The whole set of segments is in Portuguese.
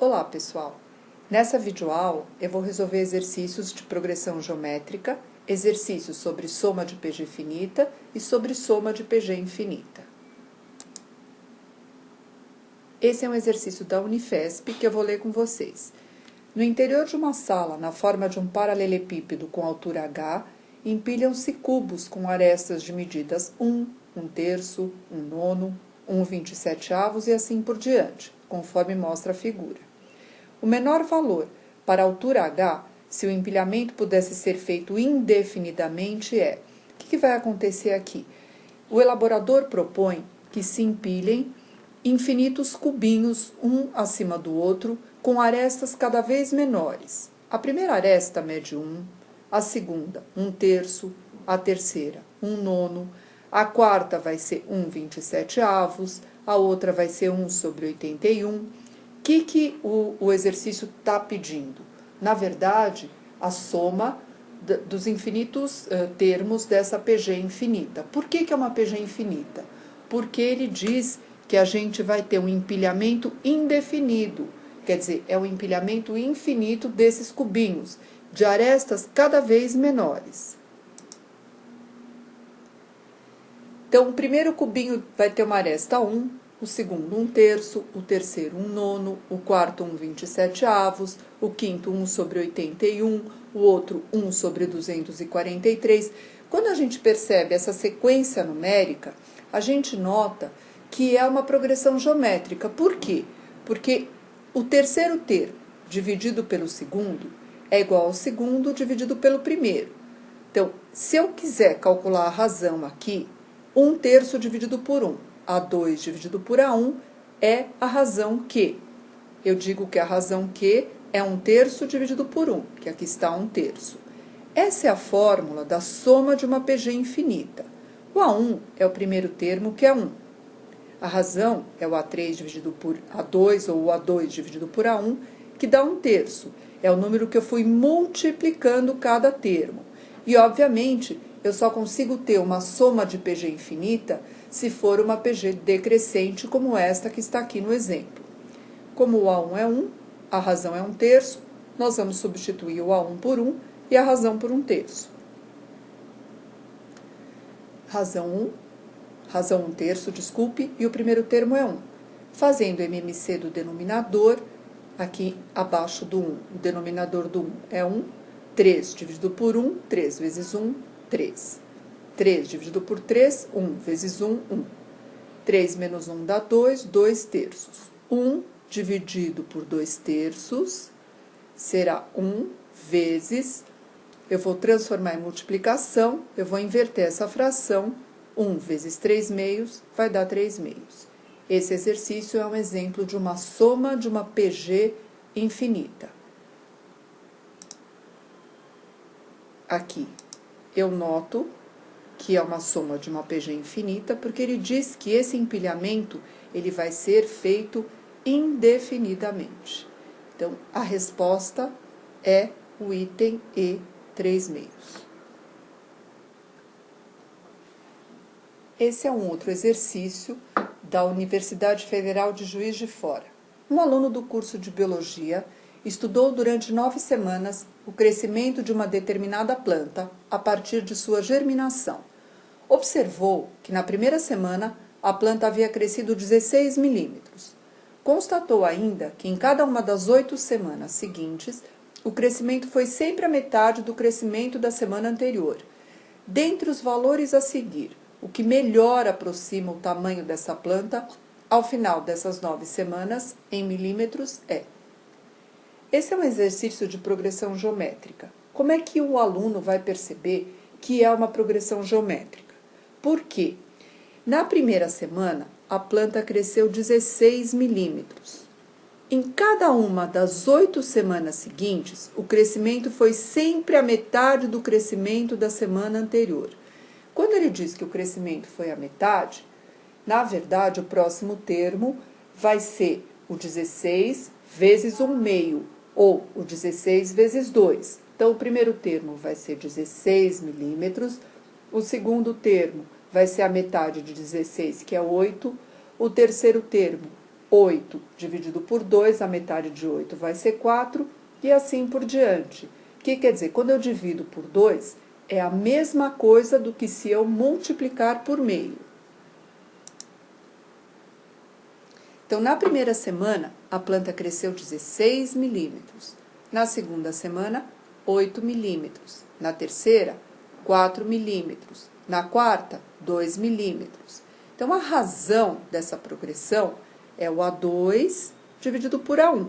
Olá pessoal, nessa videoaula eu vou resolver exercícios de progressão geométrica, exercícios sobre soma de PG finita e sobre soma de PG infinita. Esse é um exercício da Unifesp que eu vou ler com vocês. No interior de uma sala, na forma de um paralelepípedo com altura h, empilham-se cubos com arestas de medidas 1, 1/3, 1/9, 1/27 e assim por diante, conforme mostra a figura. O menor valor para a altura h, se o empilhamento pudesse ser feito indefinidamente, é... O que vai acontecer aqui? O elaborador propõe que se empilhem infinitos cubinhos, um acima do outro, com arestas cada vez menores. A primeira aresta mede 1, a segunda 1/3, a terceira 1/9, a quarta vai ser 1/27, a outra vai ser 1/81. O que o exercício está pedindo? Na verdade, a soma dos infinitos termos dessa PG infinita. Por que é uma PG infinita? Porque ele diz que a gente vai ter um empilhamento indefinido, quer dizer, é um empilhamento infinito desses cubinhos, de arestas cada vez menores. Então, o primeiro cubinho vai ter uma aresta 1, o segundo 1/3, o terceiro 1/9, o quarto 1/27, o quinto 1/81, o outro 1/243. Quando a gente percebe essa sequência numérica, a gente nota que é uma progressão geométrica. Por quê? Porque o terceiro termo dividido pelo segundo é igual ao segundo dividido pelo primeiro. Então, se eu quiser calcular a razão aqui, 1/3 dividido por 1. A2 dividido por A1 é a razão Q. Eu digo que a razão Q é 1/3 dividido por 1, que aqui está 1/3. Essa é a fórmula da soma de uma PG infinita. O A1 é o primeiro termo, que é 1. A razão é o A3 dividido por A2, ou o A2 dividido por A1, que dá 1/3. É o número que eu fui multiplicando cada termo. E, obviamente, eu só consigo ter uma soma de PG infinita se for uma PG decrescente, como esta que está aqui no exemplo. Como o A1 é 1, a razão é 1/3, nós vamos substituir o A1 por 1 e a razão por 1/3. Razão 1, razão 1/3, desculpe, e o primeiro termo é 1. Fazendo MMC do denominador, aqui abaixo do 1, o denominador do 1 é 1, 3 dividido por 1, 3 vezes 1, 3. 3 dividido por 3, 1 vezes 1, 1. 3 menos 1 dá 2, 2/3. 1 dividido por 2/3 será 1 vezes, eu vou transformar em multiplicação, eu vou inverter essa fração, 1 vezes 3/2 vai dar 3/2. Esse exercício é um exemplo de uma soma de uma PG infinita. Aqui eu noto que é uma soma de uma PG infinita, porque ele diz que esse empilhamento ele vai ser feito indefinidamente. Então, a resposta é o item E, 3/2. Esse é um outro exercício da Universidade Federal de Juiz de Fora. Um aluno do curso de Biologia estudou durante 9 semanas o crescimento de uma determinada planta a partir de sua germinação. Observou que na primeira semana a planta havia crescido 16 milímetros. Constatou ainda que em cada uma das 8 semanas seguintes, o crescimento foi sempre a metade do crescimento da semana anterior. Dentre os valores a seguir, o que melhor aproxima o tamanho dessa planta ao final dessas 9 semanas, em milímetros, é. Esse é um exercício de progressão geométrica. Como é que o aluno vai perceber que é uma progressão geométrica? Por quê? Na primeira semana, a planta cresceu 16 milímetros. Em cada uma das 8 semanas seguintes, o crescimento foi sempre a metade do crescimento da semana anterior. Quando ele diz que o crescimento foi a metade, na verdade, o próximo termo vai ser o 16 vezes 1/2, ou o 16 vezes 2. Então, o primeiro termo vai ser 16 milímetros, o segundo termo vai ser a metade de 16, que é 8, o terceiro termo 8 dividido por 2, a metade de 8 vai ser 4, e assim por diante. O que quer dizer? Quando eu divido por 2, é a mesma coisa do que se eu multiplicar por meio. Então, na primeira semana, a planta cresceu 16 milímetros. Na segunda semana, 8 milímetros. Na terceira, 4 milímetros. Na quarta, 2 milímetros. Então, a razão dessa progressão é o A2 dividido por A1.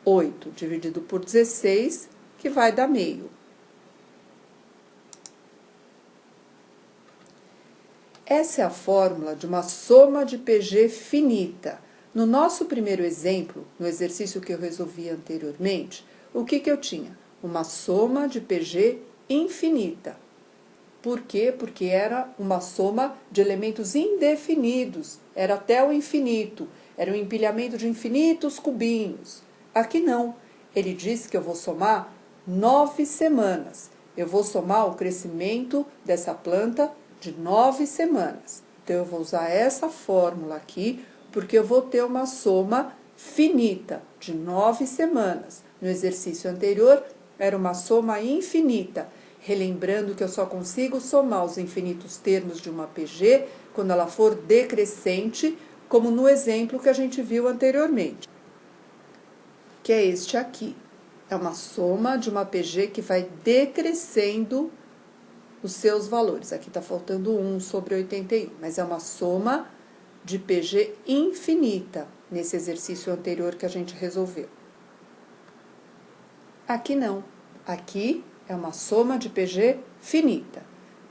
8 dividido por 16, que vai dar meio. Essa é a fórmula de uma soma de PG finita. No nosso primeiro exemplo, no exercício que eu resolvi anteriormente, o que eu tinha? Uma soma de PG infinita. Por quê? Porque era uma soma de elementos indefinidos, era até o infinito, era um empilhamento de infinitos cubinhos. Aqui não, ele diz que eu vou somar 9 semanas. Eu vou somar o crescimento dessa planta de 9 semanas. Então, eu vou usar essa fórmula aqui, porque eu vou ter uma soma finita de 9 semanas. No exercício anterior, era uma soma infinita. Relembrando que eu só consigo somar os infinitos termos de uma PG quando ela for decrescente, como no exemplo que a gente viu anteriormente, que é este aqui. É uma soma de uma PG que vai decrescendo os seus valores. Aqui está faltando 1 sobre 81, mas é uma soma de PG infinita, nesse exercício anterior que a gente resolveu. Aqui não. Aqui é uma soma de PG finita.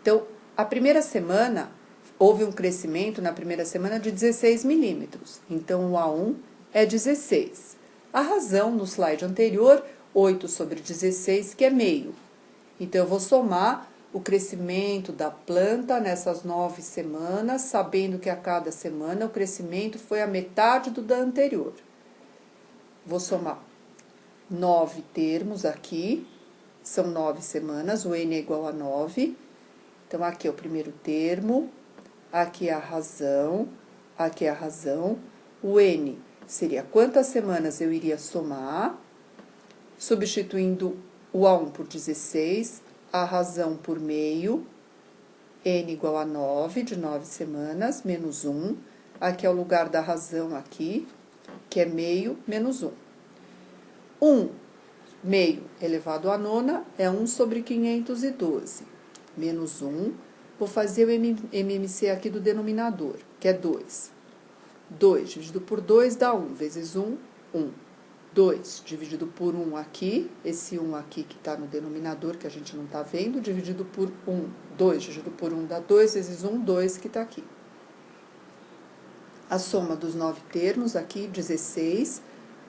Então, a primeira semana, houve um crescimento na primeira semana de 16 milímetros. Então, o A1 é 16. A razão, no slide anterior, 8 sobre 16, que é meio. Então, eu vou somar o crescimento da planta nessas 9 semanas, sabendo que a cada semana o crescimento foi a metade do da anterior. Vou somar 9 termos aqui, são 9 semanas, o N é igual a 9. Então, aqui é o primeiro termo, aqui é a razão, aqui é a razão. O N seria quantas semanas eu iria somar, substituindo o A1 por 16, a razão por meio, N igual a 9, de 9 semanas, menos 1. Aqui é o lugar da razão aqui, que é meio menos 1. 1 meio elevado à nona é 1 sobre 512, menos 1. Vou fazer o MMC aqui do denominador, que é 2. 2 dividido por 2 dá 1, vezes 1, 1. 2 dividido por 1 aqui, esse 1 aqui que está no denominador, que a gente não está vendo, dividido por 1. 2 dividido por 1 dá 2, vezes 1, 2 que está aqui. A soma dos 9 termos aqui, 16.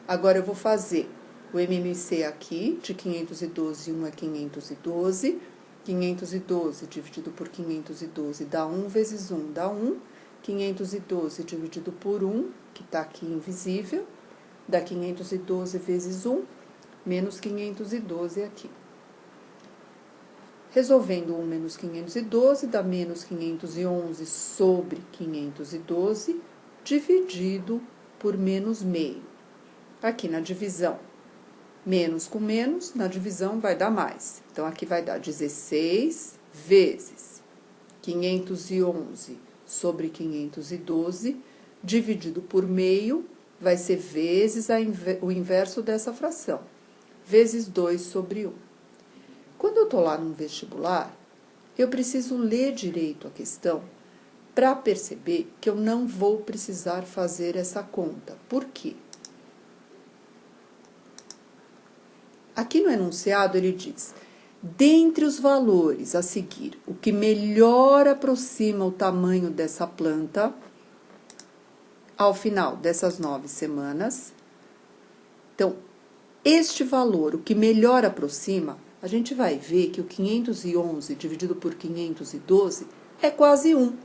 Agora, eu vou fazer o MMC aqui, de 512, 1 é 512. 512 dividido por 512 dá 1, vezes 1 dá 1. 512 dividido por 1, que está aqui invisível, dá 512 vezes 1, menos 512 aqui. Resolvendo 1 menos 512, dá menos 511 sobre 512, dividido por menos meio. Aqui na divisão, menos com menos, na divisão vai dar mais. Então, aqui vai dar 16 vezes 511 sobre 512, dividido por meio, vai ser vezes o inverso dessa fração, vezes 2 sobre 1. Quando eu estou lá no vestibular, eu preciso ler direito a questão para perceber que eu não vou precisar fazer essa conta. Por quê? Aqui no enunciado ele diz: dentre os valores a seguir, o que melhor aproxima o tamanho dessa planta ao final dessas 9 semanas. Então, este valor, o que melhor aproxima, a gente vai ver que o 511 dividido por 512 é quase 1.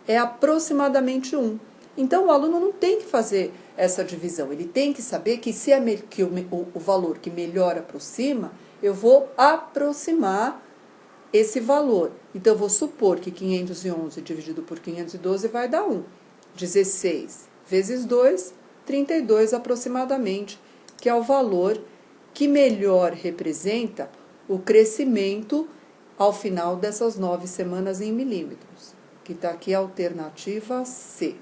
É aproximadamente 1. Então, o aluno não tem que fazer essa divisão. Ele tem que saber que se é que o valor que melhor aproxima, eu vou aproximar esse valor. Então, eu vou supor que 511 dividido por 512 vai dar 1. 16 vezes 2, 0,32 aproximadamente, que é o valor que melhor representa o crescimento ao final dessas 9 semanas em milímetros, que está aqui a alternativa C.